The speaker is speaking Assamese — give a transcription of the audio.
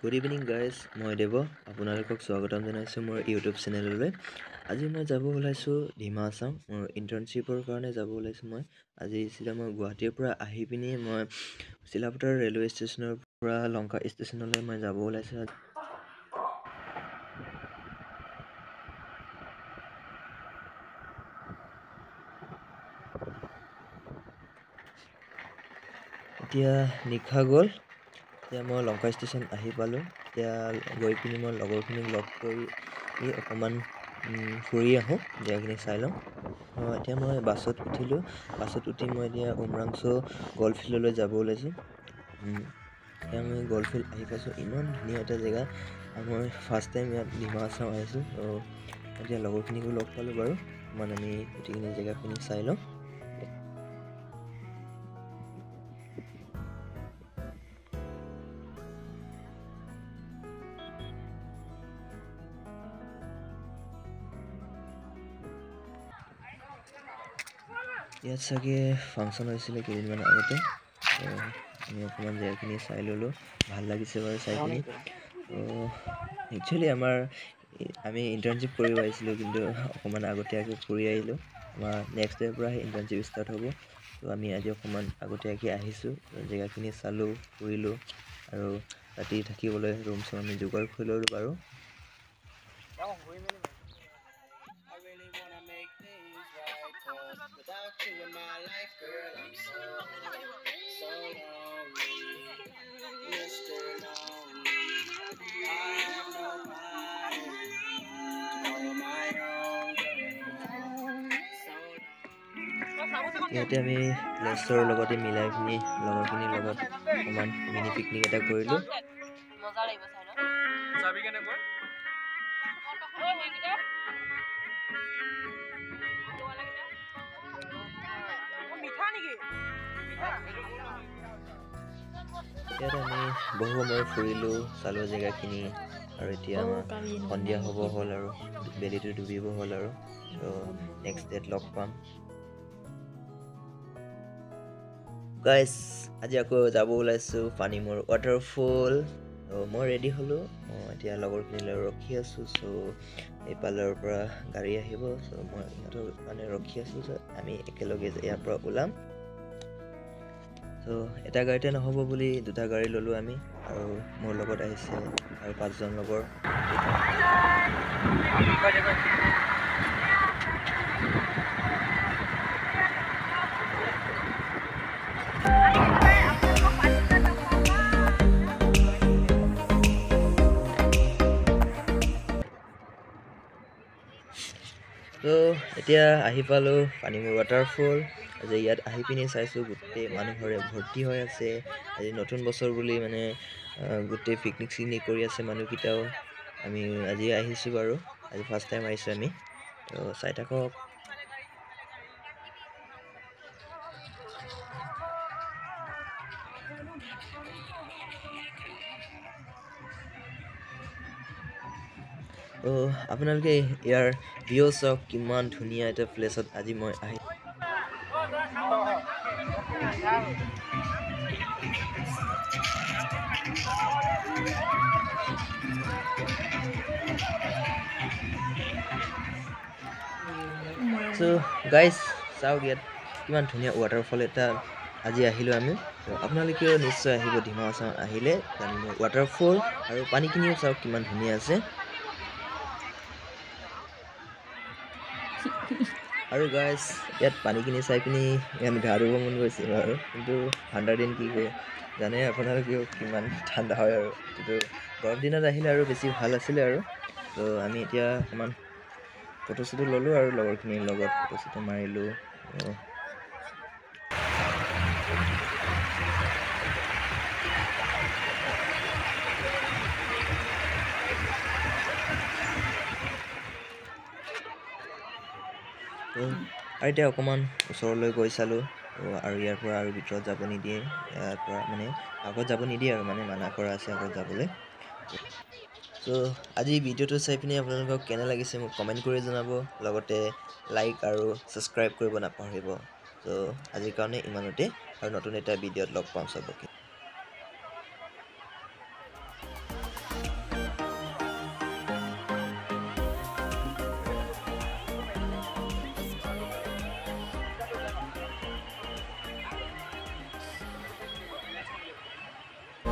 গুড ইভিনিং গাইজ, মই দেৱ আপোনালোকক স্বাগতম জনাইছোঁ মোৰ ইউটিউব চেনেললৈ। আজি মই যাব ওলাইছোঁ ডিমা হাছাও। মোৰ ইণ্টাৰ্ণশ্বিপৰ কাৰণে যাব ওলাইছোঁ। আজি মই গুৱাহাটীৰ পৰা আহি পিনি মই চিলাপথাৰ ৰেলৱে ষ্টেচনৰ পৰা লংকা ষ্টেচনলৈ মই যাব ওলাইছোঁ। এতিয়া নিশা গ'ল। এতিয়া মই লংকা ষ্টেচন আহি পালোঁ। এতিয়া গৈ পিনি মই লগৰখিনিক লগ কৰি অকণমান ফুৰি আহোঁ, জেগাখিনি চাই লওঁ। এতিয়া মই বাছত উঠিলোঁ। বাছত উঠি মই এতিয়া উমৰাংছু গল্ফ ফিল্ডলৈ যাব ওলাইছোঁ। এতিয়া আমি গল্ফ ফিল্ড আহি পাইছোঁ। ইমান ধুনীয়া এটা জেগা। মই ফাৰ্ষ্ট টাইম ইয়াত ডিমা হাছাও আহিছোঁ। এতিয়া লগৰখিনিকো লগ পালোঁ বাৰু। অকণমান আমি গোটেইখিনি জেগাখিনি চাই লওঁ। ইয়াত চাগে ফাংচন হৈছিলে কেইদিনমান আগতে। আমি অকণমান জেগাখিনি চাই ল'লোঁ। ভাল লাগিছে বাৰু চাই পিনি। একচুৱেলি আমি ইণ্টাৰ্ণশ্বিপ কৰিব আহিছিলোঁ, কিন্তু অকণমান আগতীয়াকৈ ফুৰি আহিলোঁ। আমাৰ নেক্সট ডে'ৰ পৰাহে ইণ্টাৰ্ণশ্বিপ ষ্টাৰ্ট হ'ব। আমি আজি অকণমান আগতীয়াকৈ আহিছোঁ। জেগাখিনি চালোঁ, ফুৰিলোঁ আৰু ৰাতি থাকিবলৈ ৰুম চুম আমি যোগাৰ কৰি ল'লোঁ বাৰু। ইয়াতে আমি লেষ্টৰ লগতে মিলাই পিনি লগৰখিনিৰ লগত অকণমান মিনি পিকনিক এটা কৰিলোঁ। ইয়াত আমি বহু সময় ফুৰিলোঁ, চালোঁ জেগাখিনি। আৰু এতিয়া আমাৰ সন্ধিয়া হ'ব হ'ল আৰু বেলিটো ডুবিব হ'ল আৰু। নেক্সট ডে'ত লগ পাম। গাইজ, আজি আকৌ যাব ওলাইছোঁ পানীমূৰ ৱাটাৰফল। মই ৰেডি হ'লোঁ। মই এতিয়া লগৰখিনিলৈ ৰখি আছোঁ। এইফালৰ পৰা গাড়ী আহিব। মই সিহঁতৰ কাৰণে ৰখি আছোঁ। আমি একেলগে ইয়াৰ পৰা ওলাম। এটা গাড়ীতে নহ'ব বুলি দুটা গাড়ী ল'লোঁ আমি। আৰু মোৰ লগত আহিছে আৰু 5জন লগৰ। এতিয়া আহি পালোঁ পানীমূৰ ৱাটাৰফল। আজি ইয়াত আহি পিনি চাইছোঁ গোটেই মানুহৰে ভৰ্তি হৈ আছে। আজি নতুন বছৰ বুলি গোটেই পিকনিক চিকনিক কৰি আছে মানুহকেইটাও। আমি আজি আহিছোঁ বাৰু। আজি ফাৰ্ষ্ট টাইম আহিছোঁ আমি। চাই থাকক। আপোনালোকে ইয়াৰ ভিউ চাওক, কিমান ধুনীয়া এটা প্লেচত আজি মই আহি। গাইজ চাওক, ইয়াত কিমান ধুনীয়া ৱাটাৰফল এটা আজি আহিলোঁ আমি। আপোনালোকেও নিশ্চয় আহিব ডিমা হাছাও আহিলে। পানীমূৰ ৱাটাৰফল আৰু পানীখিনিও চাওক কিমান ধুনীয়া আছে। আৰু গাইজ, ইয়াত পানীখিনি চাই পিনি ইয়াত গা ধুব মন গৈছে বাৰু। কিন্তু ঠাণ্ডাৰ দিন কি কয় জানে আপোনালোকেও, কিমান ঠাণ্ডা হয় আৰু। কিন্তু গৰম দিনত আহিলে আৰু বেছি ভাল আছিলে আৰু। আমি এতিয়া অকণমান ফটো চটো ল'লোঁ আৰু লগৰখিনিৰ লগত ফটো চটো মাৰিলোঁ। আৰু এতিয়া অকণমান ওচৰলৈ গৈ চালোঁ। আৰু ইয়াৰ পৰা আৰু ভিতৰত যাব নিদিয়ে। ইয়াৰ পৰা আগত যাব নিদিয়ে আৰু মানা কৰা আছে আগত যাবলৈ। আজি ভিডিঅ'টো চাই পিনি আপোনালোকক কেনে লাগিছে মোক কমেণ্ট কৰি জনাব। লগতে লাইক আৰু ছাবস্ক্ৰাইব কৰিব নাপাহৰিব। আজিৰ কাৰণে ইমানতে, আৰু নতুন এটা ভিডিঅ'ত লগ পাম চবকে।